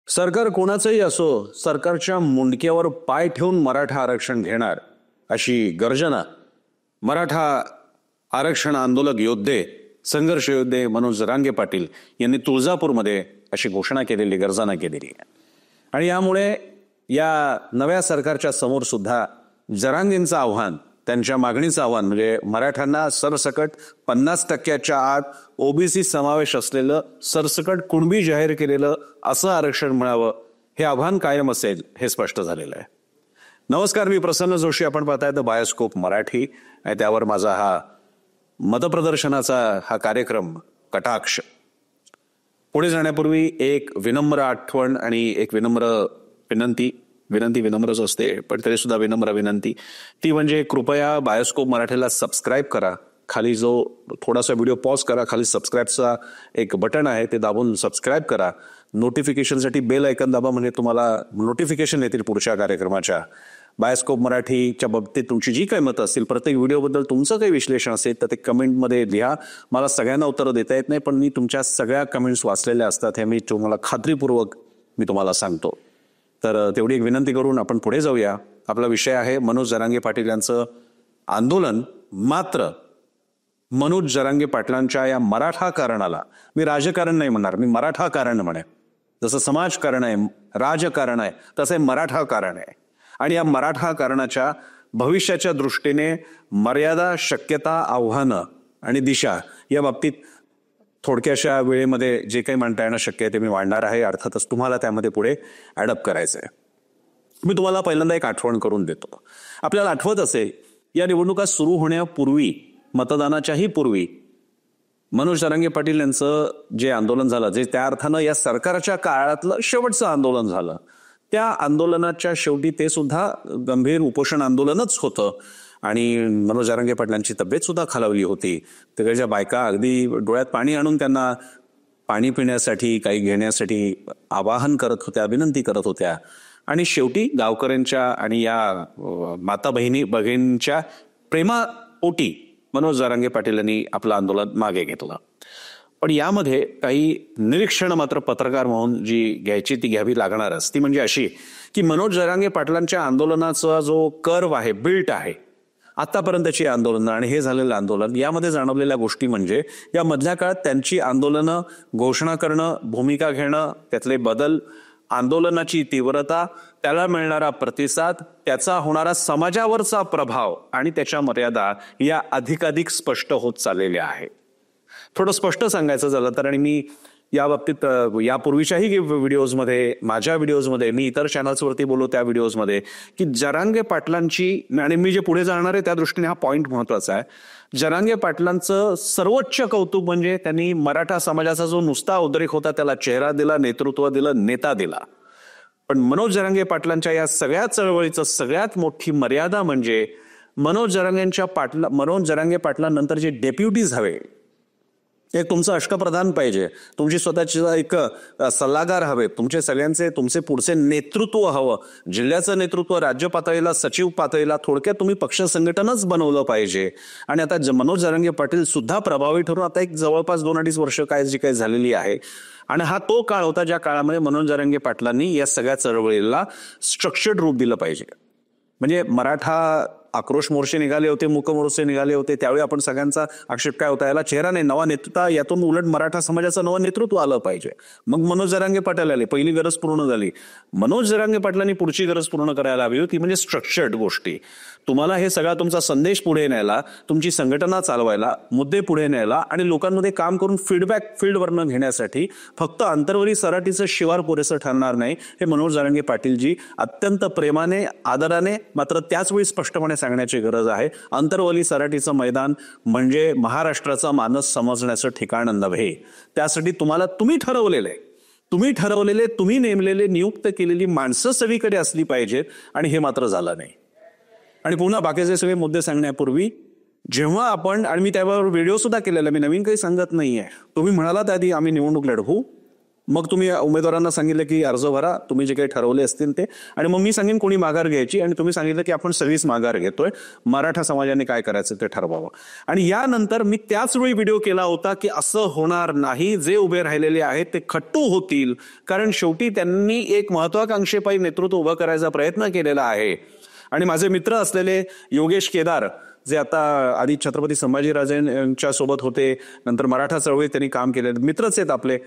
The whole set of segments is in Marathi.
सरकार कोणाचंही असो, सरकारच्या मुंडक्यावर पाय ठेवून मराठा आरक्षण घेणार अशी गर्जना मराठा आरक्षण आंदोलक योद्धे, संघर्ष योद्धे मनोज जरांगे पाटील यांनी तुळजापूरमध्ये अशी घोषणा केलेली, गर्जना केलेली आहे. आणि यामुळे या नव्या सरकारच्या समोर सुद्धा जरांगेंचं आव्हान, त्यांच्या मागणीचं आव्हान म्हणजे मराठ्यांना सरसकट 50% आत ओबीसी समावेश असलेलं सरसकट कुणबी जाहीर केलेलं असं आरक्षण मिळावं, हे आव्हान कायम असेल हे स्पष्ट झालेलं आहे. नमस्कार, मी प्रसन्न जोशी. आपण पाहताय द बायोस्कोप मराठी आणि त्यावर माझा हा मतप्रदर्शनाचा हा कार्यक्रम कटाक्ष. पुढे जाण्यापूर्वी एक विनम्र आठवण आणि एक विनंती विनम्रच असते, पण तरी सुद्धा विनम्र विनंती, ती म्हणजे कृपया बायोस्कोप मराठीला सबस्क्राईब करा. खाली जो थोडासा व्हिडिओ पॉज करा, खाली सबस्क्राईबचा एक बटन आहे, ते दाबून सबस्क्राईब करा. नोटिफिकेशनसाठी बेल आयकन दाबा, म्हणजे तुम्हाला नोटिफिकेशन येतील पुढच्या कार्यक्रमाच्या. बायोस्कोप मराठीच्या बाबतीत तुमची जी काही मतं असतील, प्रत्येक व्हिडिओबद्दल तुमचं काही विश्लेषण असेल तर ते कमेंटमध्ये लिहा. मला सगळ्यांना उत्तरं देता येत नाही, पण मी तुमच्या सगळ्या कमेंट्स वाचलेल्या असतात, हे मी तुम्हाला खात्रीपूर्वक तुम्हाला सांगतो. तर तेवढी एक विनंती करून आपण पुढे जाऊया. आपला विषय आहे मनोज जरांगे पाटील यांचं आंदोलन. मात्र मनोज जरांगे पाटलांच्या या मराठा कारणाला मी राजकारण नाही म्हणणार, मी मराठा कारण म्हणे. जसं समाजकारण आहे, राजकारण आहे, तसं हे मराठा कारण आहे. आणि या मराठा कारणाच्या भविष्याच्या दृष्टीने मर्यादा, शक्यता, आव्हानं आणि दिशा या बाबतीत थोडक्याशा वेळेमध्ये जे काही मांडता येणं शक्य आहे ते मी मांडणार आहे. अर्थातच तुम्हाला त्यामध्ये पुढे ॲडअप करायचं आहे. मी तुम्हाला पहिल्यांदा एक आठवण करून देतो. आपल्याला आठवत असेल, या निवडणुका सुरू होण्यापूर्वी, मतदानाच्याही पूर्वी मनोज जरांगे पाटील यांचं जे आंदोलन झालं, जे त्या अर्थानं या सरकारच्या काळातलं शेवटचं आंदोलन झालं, त्या आंदोलनाच्या शेवटी ते सुद्धा गंभीर उपोषण आंदोलनच होतं. आणि मनोज जरांगे पाटलांची तब्येत सुद्धा खालावली होती. तिकडच्या बायका अगदी डोळ्यात पाणी आणून त्यांना पाणी पिण्यासाठी, काही घेण्यासाठी आवाहन करत होत्या, विनंती करत होत्या. आणि शेवटी गावकऱ्यांच्या आणि या माता भगिनींच्या प्रेमापोटी मनोज जरांगे पाटील यांनी आपलं आंदोलन मागे घेतलं. पण यामध्ये काही निरीक्षण मात्र पत्रकार म्हणून जी घ्यायची ती घ्यावी लागणारच. ती म्हणजे अशी की मनोज जरांगे पाटलांच्या आंदोलनाचा जो कर्व आहे, बिल्ट आहे, आतापर्यंतची आंदोलनं आणि हे झालेलं आंदोलन, यामध्ये जाणवलेल्या गोष्टी म्हणजे या मधल्या काळात त्यांची आंदोलनं घोषणा करणं, भूमिका घेणं, त्यातले बदल, आंदोलनाची तीव्रता, त्याला मिळणारा प्रतिसाद, त्याचा होणारा समाजावरचा प्रभाव आणि त्याच्या मर्यादा या अधिकाधिक स्पष्ट होत चाललेल्या आहे. थोडं स्पष्ट सांगायचं झालं तर, आणि मी या बाबतीत यापूर्वीच्याही व्हिडिओजमध्ये, माझ्या व्हिडिओजमध्ये, मी इतर चॅनल्सवरती बोललो त्या व्हिडिओजमध्ये, की जरांगे पाटलांची, आणि मी जे पुढे जाणार आहे त्या दृष्टीने हा पॉइंट महत्वाचा आहे, जरांगे पाटलांचं सर्वोच्च कौतुक म्हणजे त्यांनी मराठा समाजाचा जो नुसता उद्रेक होता त्याला चेहरा दिला, नेतृत्व दिलं, नेता दिला. पण मनोज जरांगे पाटलांच्या या सगळ्या चळवळीचं सगळ्यात मोठी मर्यादा म्हणजे मनोज जरांगे पाटलांनंतर जे डेप्युटीज हवे, एक तुमचं अष्टप्रधान पाहिजे, तुमची स्वतःची एक सल्लागार हवे, तुमचे पुढचे नेतृत्व हवं, जिल्ह्याचं नेतृत्व, राज्य पातळीला, सचिव पातळीला, थोडक्यात तुम्ही पक्ष संघटनच बनवलं पाहिजे. आणि आता मनोज जरांगे पाटील सुद्धा प्रभावी ठरून आता एक जवळपास 2-2.5 वर्ष जी काही झालेली आहे. आणि हा तो काळ होता ज्या काळामध्ये मनोज जरांगे पाटलांनी या सगळ्या चळवळीला स्ट्रक्चर्ड रूप दिलं पाहिजे. म्हणजे मराठा आक्रोश मोर्चे निघाले होते, मूक मोर्चे निघाले होते, त्यावेळी आपण सगळ्यांचा आक्षेप काय होता, याला चेहरा नाही, नवा नेतृत्व, यातून उलट मराठा समाजाचं नवं नेतृत्व आलं पाहिजे. मग मनोज जरांगे पाटील आले, पहिली गरज पूर्ण झाली. मनोज जरांगे पाटलांनी पुढची गरज पूर्ण करायला हवी होती, म्हणजे स्ट्रक्चर्ड गोष्टी. तुम्हाला हे सगळा तुमचा संदेश पुढे न्यायला, तुमची संघटना चालवायला, मुद्दे पुढे न्यायला आणि लोकांमध्ये काम करून फीडबॅक फील्डवरनं घेण्यासाठी फक्त अंतर्वरी सराटीचं शिवार पुरेसं ठरणार नाही, हे मनोज जरांगे पाटीलजी अत्यंत प्रेमाने, आदराने, मात्र त्याचवेळी स्पष्टपणे सांगण्याची गरज आहे. अंतर्वली सराटीचं मैदान म्हणजे महाराष्ट्राचा मानस समजण्याचं ठिकाण नव्हे. त्यासाठी तुम्ही ठरवलेले, तुम्ही नेमलेले, नियुक्त केलेली माणसं सगळीकडे असली पाहिजेत, आणि हे मात्र झालं नाही. आणि पुन्हा बाकीचे सगळे मुद्दे सांगण्यापूर्वी, जेव्हा आपण, आणि मी त्यावर व्हिडिओ सुद्धा केलेला, मी नवीन काही सांगत नाहीये, तुम्ही म्हणालात आधी आम्ही निवडणूक लढवू, मग तुम्ही उमेदवारांना सांगितलं की अर्ज भरा, तुम्ही जे काही ठरवले असतील ते, आणि मग मी सांगेन कोणी माघार घ्यायची, आणि तुम्ही सांगितलं की आपण सगळीच माघार घेतोय, मराठा समाजाने काय करायचं ते ठरवावं. आणि यानंतर मी त्याच वेळी व्हिडिओ केला होता की असं होणार नाही, जे उभे राहिलेले आहेत ते खट्टू होतील, कारण शेवटी त्यांनी एक महत्वाकांक्षेपायी नेतृत्व उभं करायचा प्रयत्न केलेला आहे. आणि माझे मित्र असलेले योगेश केदार, जे आता आधी छत्रपती संभाजीराजेंच्या सोबत होते, नंतर मराठा चळवळीत त्यांनी काम केले, मित्रच आहेत आपले,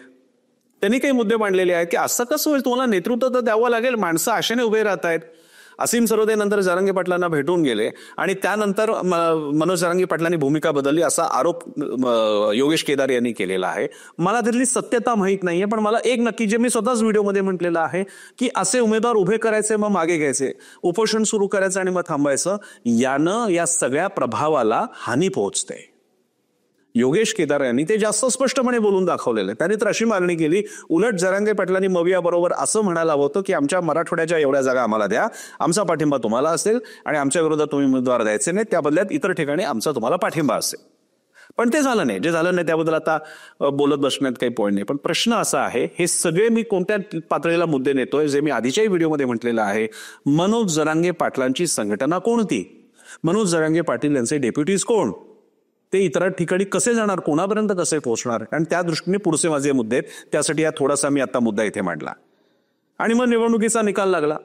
त्यांनी काही मुद्दे मांडलेले आहेत की असं कसं होईल, तुम्हाला नेतृत्व तर द्यावं लागेल, माणसं आशेने उभे राहत आहेत. असीम सरोदे नंतर जरांगे पाटलांना भेटून गेले आणि त्यानंतर मनोज जरांगे पाटलांनी भूमिका बदलली असा आरोप योगेश केदार यांनी केलेला आहे. मला त्यातली सत्यता माहीत नाहीये, पण मला एक नक्की, जे मी स्वतःच व्हिडिओमध्ये म्हटलेलं आहे की असे उमेदवार उभे करायचे, मग मागे घ्यायचे, उपोषण सुरू करायचं आणि मग थांबायचं, यानं या सगळ्या प्रभावाला हानी पोहोचते. योगेश केदार यांनी ते जास्त स्पष्टपणे बोलून दाखवलेलं आहे. त्यांनी तर अशी मागणी केली, उलट जरांगे पाटलांनी मविया बरोबर असं म्हणायला हवं होतं की आमच्या मराठवाड्याच्या एवढ्या जागा आम्हाला द्या, आमचा पाठिंबा तुम्हाला असेल, आणि आमच्या विरोधात तुम्ही उमेदवार द्यायचे नाही, त्या बदल्यात इतर ठिकाणी आमचा तुम्हाला पाठिंबा असेल. पण ते झालं नाही. जे झालं नाही त्याबद्दल आता बोलत बसण्यात काही पॉईंट नाही. पण प्रश्न असा आहे, हे सगळे मी कोणत्या पातळीला मुद्दे नेतोय, जे मी आधीच्याही व्हिडिओमध्ये म्हटलेलं आहे, मनोज जरांगे पाटलांची संघटना कोणती, मनोज जरांगे पाटील यांचे डेप्युटीज कोण, ते इतर ठिकाणी कसे जाणार, कोणापर्यंत कसे पोहोचणार, आणि त्या दृष्टीने पुढचे माझे मुद्दे आहेत. त्यासाठी हा थोडासा मी आता मुद्दा इथे मांडला. आणि मग निवडणुकीचा निकाल लागला.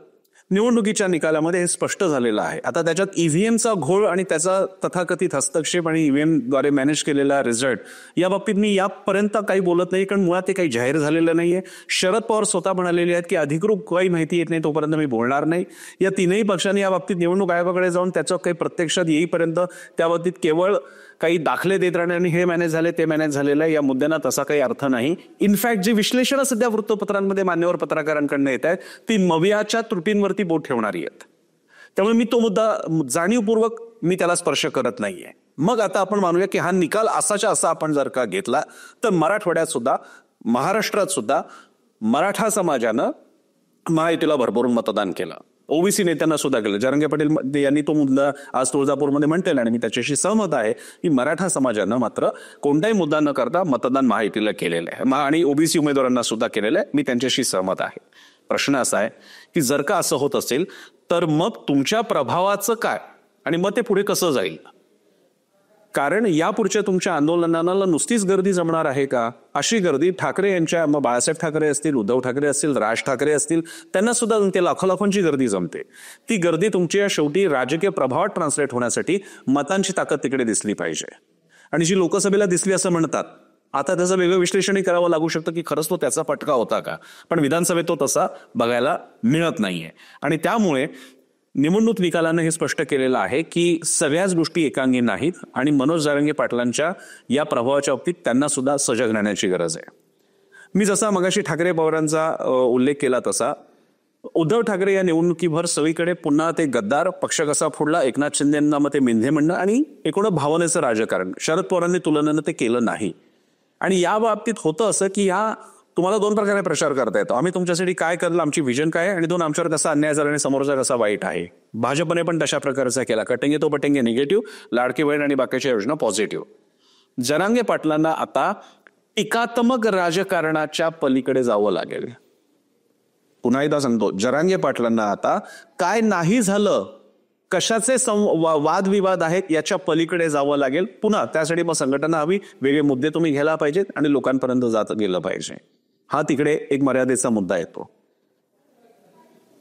निवडणुकीच्या निकालामध्ये हे स्पष्ट झालेलं आहे. आता त्याच्यात ईव्हीएमचा घोळ आणि त्याचा तथाकथित हस्तक्षेप आणि ईव्हीएम द्वारे मॅनेज केलेला रिझल्ट, या बाबतीत मी यापर्यंत काही बोलत नाही, कारण मुळात ते काही जाहीर झालेलं नाहीये. शरद पवार स्वतः म्हणालेले आहेत की अधिकृत काही माहिती येत नाही तोपर्यंत मी बोलणार नाही. या तीनही पक्षांनी या बाबतीत निवडणूक आयोगाकडे जाऊन त्याचं काही प्रत्यक्षात येईपर्यंत त्या बाबतीत केवळ काही दाखले देत राहणे आणि हे मॅनेज झाले ते मॅनेज झालेलं आहे, या मुद्द्यांना तसा काही अर्थ नाही. इनफॅक्ट जी विश्लेषणं सध्या वृत्तपत्रांमध्ये मान्यवर पत्रकारांकडून येत आहेत ती मवियाच्या त्रुटींवरती बोट ठेवणारी आहेत. त्यामुळे मी तो मुद्दा जाणीवपूर्वक मी त्याला स्पर्श करत नाहीये. मग आता आपण मानूया की हा निकाल असाच्या असा आपण जर का घेतला तर मराठवाड्यात सुद्धा, महाराष्ट्रात सुद्धा मराठा समाजानं महायुतीला भरभरून मतदान केलं, ओबीसी नेत्यांना सुद्धा केलं. जरांगे पाटील यांनी तो मुद्दा आज तुळजापूरमध्ये म्हणतेला आणि मी त्याच्याशी सहमत आहे की मराठा समाजानं मात्र कोणताही मुद्दा न करता मतदान महायुतीला केलेलं आहे आणि ओबीसी उमेदवारांना सुद्धा केलेलं आहे. मी त्यांच्याशी सहमत आहे. प्रश्न असा आहे की जर का असं होत असेल तर मग तुमच्या प्रभावाचं काय आणि मग ते पुढे कसं जाईल, कारण यापुढच्या तुमच्या आंदोलनाला नुसतीच गर्दी जमणार आहे का? अशी गर्दी ठाकरे यांच्या, मग बाळासाहेब ठाकरे असतील, उद्धव ठाकरे असतील, राज ठाकरे असतील, त्यांना सुद्धा ते लाखोंची गर्दी जमते. ती गर्दी तुमच्या शेवटी राजकीय प्रभावात ट्रान्सलेट होण्यासाठी मतांची ताकद तिकडे दिसली पाहिजे. आणि जी लोकसभेला दिसली असं म्हणतात, आता त्याचं वेगळं विश्लेषणही करावं लागू शकतं की खरंच तो त्याचा फटका होता का, पण विधानसभेत तो तसा बघायला मिळत नाहीये. आणि त्यामुळे निवडणूक निकालानं हे स्पष्ट केलेलं आहे की सगळ्याच गोष्टी एकांगी नाहीत आणि मनोज जरांगे पाटलांच्या या प्रभावाच्या बाबतीत त्यांना सुद्धा सजग राहण्याची गरज आहे. मी जसा मगाशी ठाकरे पवारांचा उल्लेख केला तसा उद्धव ठाकरे या निवडणुकीभर सगळीकडे पुन्हा ते गद्दार, पक्ष कसा फोडला, एकनाथ शिंदेंना मग ते मेंढे म्हणणं आणि एकूण भावनेचं राजकारण शरद पवारांनी तुलनेनं ते केलं नाही. आणि या बाबतीत होतं असं की या तुम्हाला दोन प्रकारे प्रचार करता येतो. आम्ही तुमच्यासाठी काय करलं, आमची विजन काय आहे, आणि दोन, आमच्यावर कसा अन्याय झाला आणि समोरचा कसा वाईट आहे. भाजपने पण तशा प्रकारचा केला. कटेंगे तो पटेंगे निगेटिव्ह, लाडकी बहीण आणि बाकीच्या योजना पॉझिटिव्ह. जरांगे पाटलांना आता टीकात्मक राजकारणाच्या पलीकडे जावं लागेल. पुन्हा एकदा सांगतो, जरांगे पाटलांना आता काय नाही झालं, कशाचे वादविवाद आहेत याच्या पलीकडे जावं लागेल. पुन्हा त्यासाठी मग संघटना हवी, वेगळे मुद्दे तुम्ही घ्यायला पाहिजेत आणि लोकांपर्यंत जात गेलं पाहिजे. हा तिकडे एक मर्यादेचा मुद्दा येतो.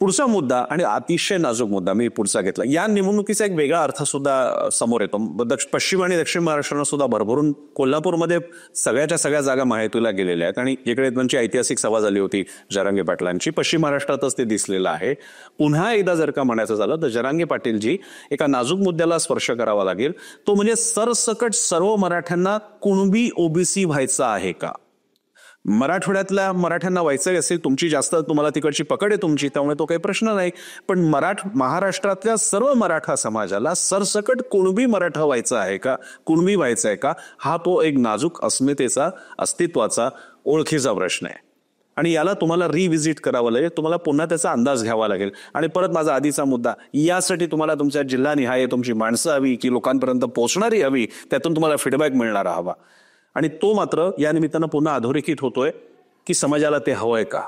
पुढचा मुद्दा आणि अतिशय नाजूक मुद्दा मी पुढचा घेतला. या निवडणुकीचा एक वेगळा अर्थ सुद्धा समोर येतो. पश्चिम आणि दक्षिण महाराष्ट्रानं सुद्धा भरभरून कोल्हापूरमध्ये सगळ्याच्या सगळ्या जागा महायुतीला गेलेल्या आहेत आणि इकडे त्यांची ऐतिहासिक सभा झाली होती जरांगे पाटलांची. पश्चिम महाराष्ट्रातच ते दिसलेलं आहे. पुन्हा एकदा जर का म्हणायचं झालं तर जरांगे पाटीलजी एका नाजूक मुद्द्याला स्पर्श करावा लागेल. तो म्हणजे सरसकट सर्व मराठ्यांना कुणबी ओबीसी व्हायचं आहे का? मराठवाड्यातल्या मराठ्यांना व्हायचं असेल, तुमची जास्त, तुम्हाला तिकडची पकड आहे तुमची, त्यामुळे तो काही प्रश्न नाही. पण महाराष्ट्रातल्या सर्व मराठा समाजाला सरसकट कुणबी मराठा व्हायचं आहे का, कुणबी व्हायचं आहे का, हा तो एक नाजूक अस्मितेचा, अस्तित्वाचा, ओळखीचा प्रश्न आहे. आणि याला तुम्हाला रिव्हिजिट करावं लागेल, तुम्हाला पुन्हा त्याचा अंदाज घ्यावा लागेल. आणि परत माझा आधीचा मुद्दा, यासाठी तुम्हाला तुमच्या जिल्हानिहाय तुमची माणसं हवी की लोकांपर्यंत पोहोचणारी हवी, त्यातून तुम्हाला फीडबॅक मिळणारा हवा. आणि तो मात्र या निमित्तानं पुन्हा अधोरेखित होतोय. की समाजाला ते हवंय का?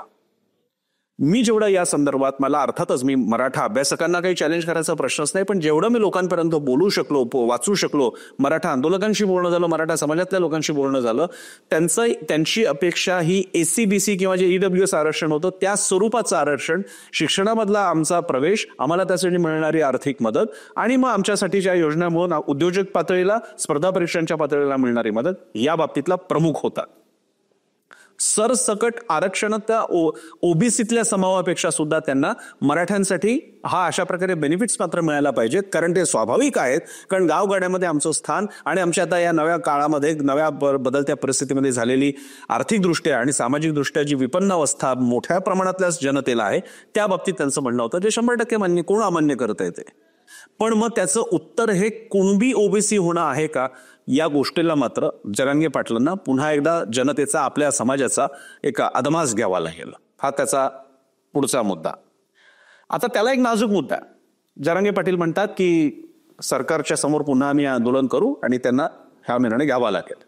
मी जेवढं या संदर्भात, मला अर्थातच मी मराठा अभ्यासकांना काही चॅलेंज करायचा प्रश्नच नाही, पण जेवढं मी लोकांपर्यंत बोलू शकलो, वाचू शकलो, मराठा आंदोलकांशी बोलणं झालं, मराठा समाजातल्या लोकांशी बोलणं झालं, त्यांची अपेक्षा ही एससीबीसी किंवा जे ईडब्ल्यूएस आरक्षण होतं त्या स्वरूपाचं आरक्षण, शिक्षणामधला आमचा प्रवेश, आम्हाला त्यासाठी मिळणारी आर्थिक मदत आणि मग आमच्यासाठीच्या योजनांमुळे उद्योजक पातळीला, स्पर्धा परीक्षांच्या पातळीला मिळणारी मदत, या बाबतीतला प्रमुख होता. सरसकट आरक्षण त्या ओबीसीतल्या समावापेक्षा सुद्धा त्यांना मराठ्यांसाठी हा अशा प्रकारे बेनिफिट्स मात्र मिळायला पाहिजेत, कारण ते स्वाभाविक आहेत. कारण गावगाड्यामध्ये आमचं स्थान आणि आमच्या आता या नव्या काळामध्ये, नव्या बदलत्या परिस्थितीमध्ये झालेली आर्थिकदृष्ट्या आणि सामाजिकदृष्ट्या जी विपन्न अवस्था मोठ्या प्रमाणातल्या जनतेला आहे, त्या बाबतीत त्यांचं म्हणणं होतं, जे 100% मान्य, कोण अमान्य करत आहे ते. पण मग त्याचं उत्तर हे कुणबी ओबीसी होणं आहे का, या गोष्टीला मात्र जरांगे पाटलांना पुन्हा एकदा जनतेचा, आपल्या समाजाचा एक अदमास घ्यावा लागेल. हा त्याचा पुढचा मुद्दा. आता त्याला एक नाजूक मुद्दा. जरांगे पाटील म्हणतात की सरकारच्या समोर पुन्हा आम्ही आंदोलन करू आणि त्यांना हा निर्णय घ्यावा लागेल.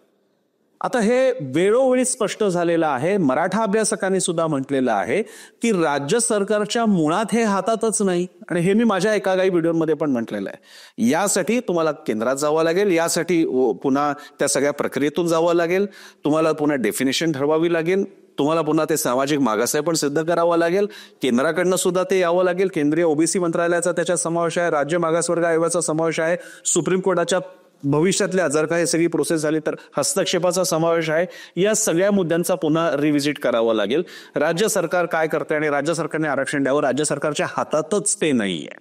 आता हे वेळोवेळी स्पष्ट झालेलं आहे, मराठा अभ्यासकांनी सुद्धा म्हटलेलं आहे की राज्य सरकारच्या मुळात हे हातातच नाही, आणि हे मी माझ्या एका काही व्हिडिओमध्ये पण म्हटलेलं आहे. यासाठी तुम्हाला केंद्रात जावं लागेल, यासाठी पुन्हा त्या सगळ्या प्रक्रियेतून जावं लागेल, तुम्हाला पुन्हा डेफिनेशन ठरवावी लागेल, तुम्हाला पुन्हा ते सामाजिक मागासही पण सिद्ध करावं लागेल, केंद्राकडनं सुद्धा ते यावं लागेल, केंद्रीय ओबीसी मंत्रालयाचा त्याच्यात समावेश आहे, राज्य मागासवर्ग आयोगाचा समावेश आहे, सुप्रीम कोर्टाच्या भविष्यातल्या जर काही सगळी प्रोसेस झाली तर हस्तक्षेपाचा समावेश आहे. या सगळ्या मुद्द्यांचा पुन्हा रिव्हिजिट करावं लागेल. राज्य सरकार काय करते आणि राज्य सरकारने आरक्षण द्यावं, राज्य सरकारच्या हातातच ते नाहीये.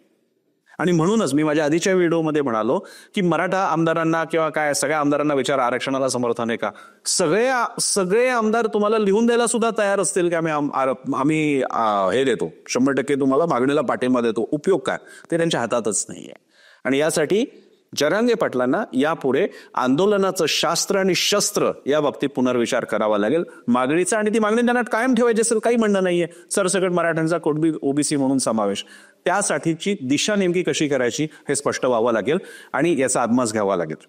आणि म्हणूनच मी माझ्या आधीच्या व्हिडिओमध्ये म्हणालो की मराठा आमदारांना किंवा काय सगळ्या आमदारांना विचार, आरक्षणाला समर्थन आहे का? सगळे आमदार तुम्हाला लिहून द्यायला सुद्धा तयार असतील की आम्ही हे देतो, 100% तुम्हाला मागणीला पाठिंबा देतो. उपयोग काय? ते त्यांच्या हातातच नाहीये. आणि यासाठी जरांगे पाटलांना यापुढे आंदोलनाचं शास्त्र आणि शस्त्र या बाबतीत पुनर्विचार करावा लागेल. मागणीचा, आणि ती मागणी त्यांना कायम ठेवायची असेल, काही म्हणणं नाहीये, सरसकट मराठ्यांचा कुणबी ओबीसी म्हणून समावेश, त्यासाठीची दिशा नेमकी कशी करायची हे स्पष्ट व्हावं लागेल आणि याचा आदमास घ्यावा लागेल.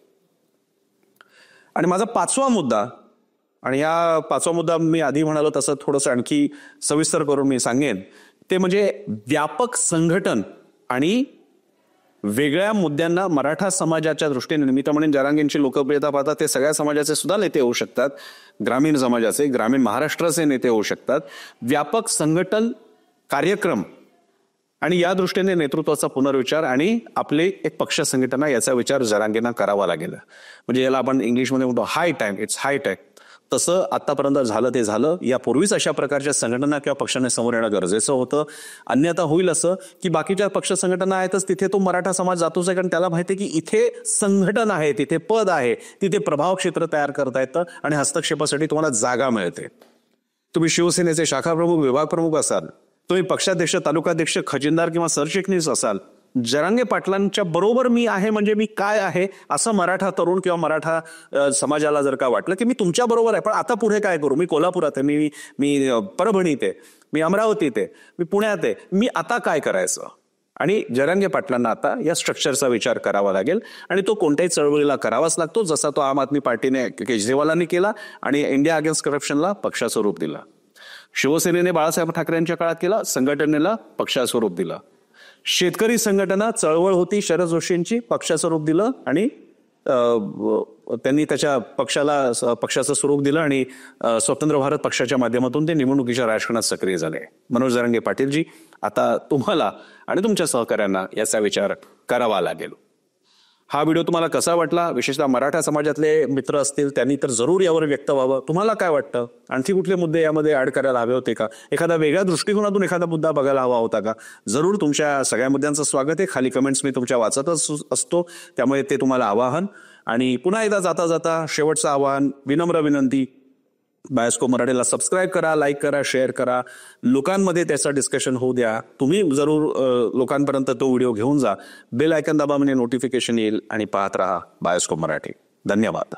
आणि माझा 5वा मुद्दा, आणि या 5वा मुद्दा मी आधी म्हणालो तसं थोडंसं आणखी सविस्तर करून मी सांगेन, ते म्हणजे व्यापक संघटन आणि वेगळ्या मुद्द्यांना मराठा समाजाच्या दृष्टीने. मी तर म्हणेन जरांगेंची लोकप्रियता पाहता ते सगळ्या समाजाचे सुद्धा नेते होऊ शकतात, ग्रामीण समाजाचे, ग्रामीण महाराष्ट्राचे नेते होऊ शकतात. व्यापक संघटन, कार्यक्रम आणि या दृष्टीने नेतृत्वाचा पुनर्विचार आणि आपले एक पक्ष संघटना, याचा विचार जरांगेंना करावा लागेल. म्हणजे याला आपण इंग्लिशमध्ये म्हणतो हाय टाइम, इट्स हाय टाइम. तसं आतापर्यंत झालं ते झालं. यापूर्वीच अशा प्रकारच्या संघटना किंवा पक्षाने समोर येणं गरजेचं होतं. अन्यथा होईल असं की बाकीच्या पक्ष संघटना आहेतच, तिथे तो मराठा समाज जातोच आहे, कारण त्याला माहिती आहे की इथे संघटन आहे, तिथे पद आहे, तिथे प्रभाव क्षेत्र तयार करता येतं आणि हस्तक्षेपासाठी तुम्हाला जागा मिळते. तुम्ही शिवसेनेचे शाखा प्रमुख, विभाग प्रमुख असाल, तुम्ही पक्षाध्यक्ष, तालुकाध्यक्ष, खजिनदार किंवा सरचिटणीस असाल, जरांगे पाटलांच्या बरोबर मी आहे म्हणजे मी काय आहे असं मराठा तरुण किंवा मराठा समाजाला जर का वाटलं की मी तुमच्या बरोबर आहे, पण आता पुढे काय करू, मी कोल्हापुरात आहे, मी परभणीत आहे, मी अमरावतीत आहे, मी पुण्यात आहे, मी आता काय करायचं. आणि जरांगे पाटलांना आता या स्ट्रक्चरचा विचार करावा लागेल आणि तो कोणत्याही चळवळीला करावाच लागतो, जसा तो आम आदमी पार्टीने केजरीवालांनी केला आणि इंडिया अगेन्स्ट करप्शनला पक्षाचं रूप दिला. शिवसेनेने बाळासाहेब ठाकरेंच्या काळात केला, संघटनेला पक्षाचं रूप दिलं. शेतकरी संघटना चळवळ होती शरद जोशींची, पक्षाचं रूप दिलं आणि त्यांनी त्याच्या पक्षाचं स्वरूप दिलं आणि स्वतंत्र भारत पक्षाच्या माध्यमातून ते निवडणुकीच्या राजकारणात सक्रिय झाले. मनोज जरांगे पाटीलजी, आता तुम्हाला आणि तुमच्या सहकाऱ्यांना याचा विचार करावा लागेल. हा व्हिडिओ तुम्हाला कसा वाटला, विशेषतः मराठा समाजातले मित्र असतील त्यांनी तर जरूर यावर व्यक्त व्हावं. तुम्हाला काय वाटतं, आणखी कुठले मुद्दे यामध्ये ऍड करायला हवे होते का, एखादा वेगळ्या दृष्टिकोनातून एखादा मुद्दा बघायला हवा होता का, जरूर तुमच्या सगळ्या मुद्द्यांचं स्वागत आहे. खाली कमेंट्स मी तुमच्या वाचतच असतो, त्यामुळे ते तुम्हाला आवाहन. आणि पुन्हा एकदा जाता जाता शेवटचं आवाहन, विनम्र विनंती, बायोस्कोप मराठीला सबस्क्राईब करा, लाईक करा, शेअर करा, लोकांमध्ये त्याचं डिस्कशन होऊ द्या. तुम्ही जरूर लोकांपर्यंत तो व्हिडिओ घेऊन जा. बेल आयकॉन दाबा म्हणजे नोटिफिकेशन येईल आणि पाहत राहा बायोस्कोप मराठी. धन्यवाद.